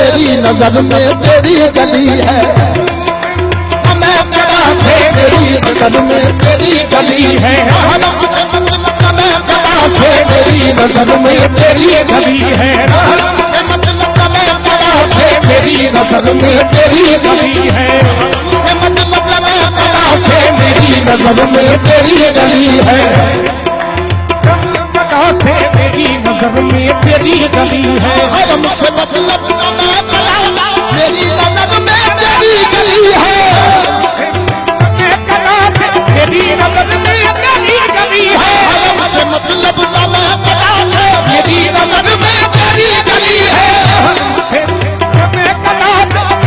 मेरी नजर में तेरी गली है, मैं से मेरी नजर में तेरी गली है, से मेरी नजर में तेरी गली है, से मेरी नजर में तेरी गली है, से मेरी नजर में तेरी गली है, से मेरी नजर में तेरी गली है, हरम से मतलब मेरी नजर में तेरी गली है, मेरी नजर में तेरी गली है, हरम से मतलब मेरी नजर में तेरी गली है,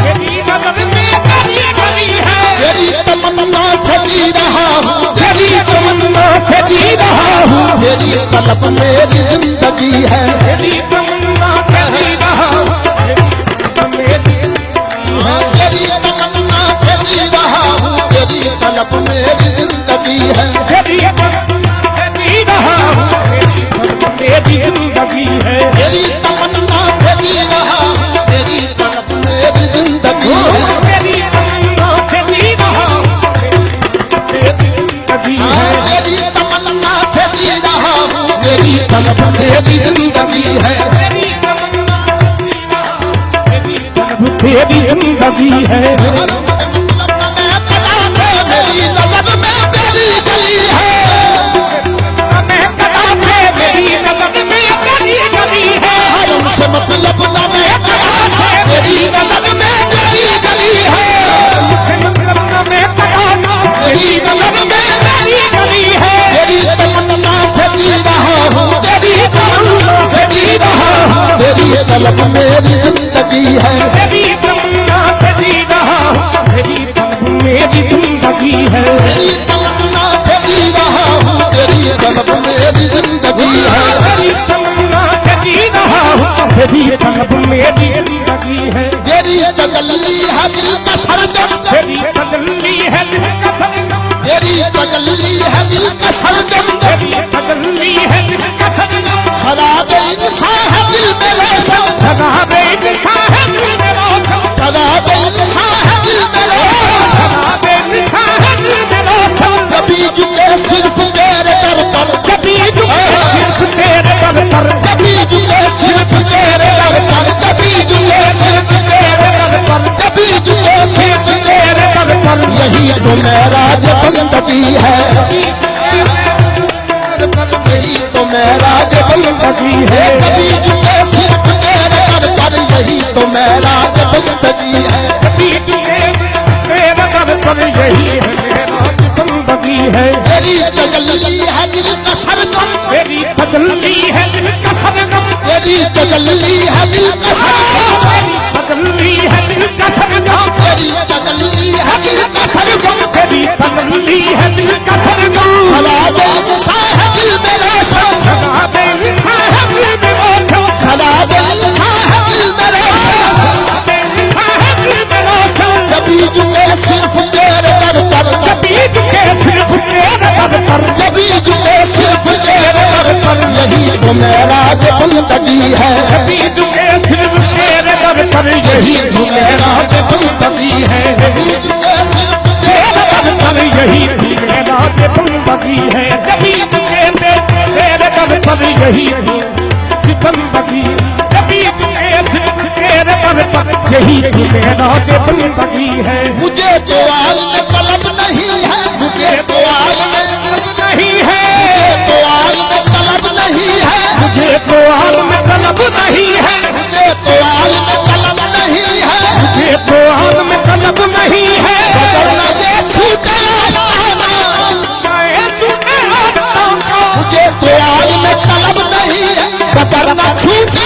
मेरी नजर में तेरी गली है, तेरी तमन्ना से जी रहा हूँ, तेरी तमन्ना से जी रहा हूँ, तेरी तलब मेरी जिंदगी है, तेरी तमन्ना से जी रहा हूँ, तेरी तमन्ना से जी रहा हूँ, तेरी तलब मेरी जिंदगी है, तेरी तमन्ना से जी रहा हूँ, मेरी जिंदगी है, तेरी तमन्ना से जी रहा हूँ, तेरी तलब मेरी जिंदगी है, तेरी तमन्ना से जी रहा हूँ, मेरी जिंदगी है, तेरी तमन्ना से जी रहा हूँ, मेरी तलब मेरी जिंदगी है, तेरी तमन्ना से जी रहा हूँ, मेरी तलब मेरी जिंदगी है, मेरी नजर में तेरी गली है, मैं कदा से मेरी नजर में तेरी गली है, हरम से मतलब मैं कदा से मेरी नजर में तेरी गली है, मैं कदा मेरी नजर में तेरी गली है, तेरी तमन्ना से जी रहा हूँ, तेरी तमन्ना से जी रहा हूँ, तेरी तलब मेरी जिंदगी है, तेरी तमन्ना से जी रहा हूँ, तेरी तलब मेरी जिंदगी है, तेरी तमन्ना से जी रहा हूँ, तेरी तलब मेरी जिंदगी है, तेरी तमन्ना से जी रहा हूँ, तेरी तलब मेरी जिंदगी है, तेरी तजल्ली है दिल का सरगम, तेरी तजल्ली है दिल का सरगम, तेरी तजल्ली है दिल का सरगम, तेरी तजल्ली है दिल का सरगम, शराब इंसान है दिल में रोशन, शराब इंसान है दिल में रोशन, शराब इंसान है दिल में रोशन, शराब इंसान है दिल में रोशन, कभी झुके सिर्फ तेरे दर पर, कभी झुके सिर्फ तेरे दर पर, कभी झुके सिर्फ तेरे दर पर, कभी झुके सिर्फ तेरे दर पर, कभी झुके सिर्फ तेरे दर पर, यही तो मेरा बंदगी है, यही तो मेरा बंदगी है, कभी झुके सिर्फ तेरे दर पर, यही तो मेरा बंदगी है, कभी झुके तेरे दर पर, यही है मेरा बंदगी है, तेरी तजल्ली है दिल का सरगम, तेरी तजल्ली है दिल का सरगम, तेरी तजल्ली है दिल का सरगम, तेरी तजल्ली है दिल का सरगम, तेरी तजल्ली है दिल का सरगम, तेरी तजल्ली है दिल का सरगम, शराब इंसान है दिल में रोशन, शराब इंसान है दिल में रोशन, शराब इंसान है दिल में रोशन, शराब इंसान है दिल में रोशन, कभी झुके सिर्फ तेरे दर पर, कभी झुके सिर्फ तेरे दर पर, कभी झुके सिर्फ तेरे दर पर, यही तो मेरा बंदगी है, कभी झुके सिर्फ तेरे दर पर, यही तो मेरा बंदगी है, कभी झुके सिर्फ तेरे दर पर, यही तो मेरा बंदगी है, कभी झुके तेरे दर पर, यही बंदगी, कभी झुके सिर्फ तेरे दर पर, यही तो मेरा बंदगी है, मुझे तो आग में तलब नहीं है, मुझे तो आग में तलब नहीं है, मुझे तो आग में तलब नहीं है, मुझे तो आग में तलब नहीं है, मुझे तो आग में तलब नहीं है, मुझे तो आग में तलब नहीं है, अगर न ये छूटे आसमाना, मुझे तो आग में तलब नहीं है, अगर न छूटे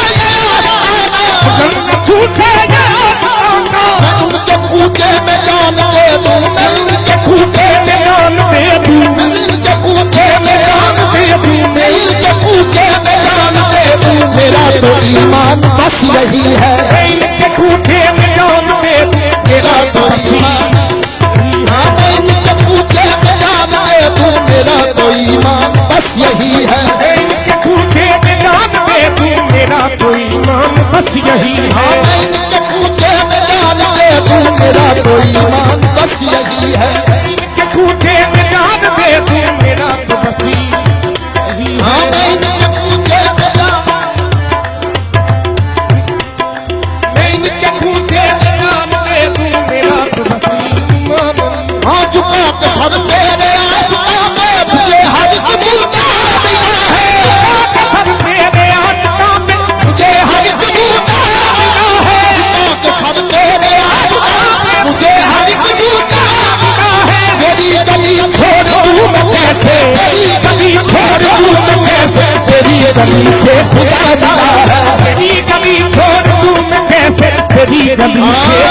आसमाना, अगर न छूटे आसमाना, मैं उनके पूछे में जान दे दूं, मैं उनके पूछे में जान दे दूं, मैं उनके पूछे में जान दे दूं, मैं उनके पूछे में जान दे दूं, मेरा तो ईमान बस यही है, मैं इनके पूछे में जान दे दूं, मेरा तो ईमान, हाँ मैं इनके पूछे में जान दे दूं, मेरा तो ईमान बस यही है, मैं इनके पूछे में जान दे दूं, मेरा तो ईमान बस यही है, हाँ मैं इनके के सब तेरे आशिकों में मुझे हर एक मिलता मिला है। सब तेरे आशिकों में मुझे हर एक मिलता मिला है। के सब तेरे आशिकों में मुझे हर एक मिलता मिला है। मेरी गली छोड़ दूं मैं कैसे, तेरी गली छोड़ दूं मैं कैसे, तेरी गली से खुदा मिला है। तेरी गली छोड़ दूं मैं कैसे, तेरी गली से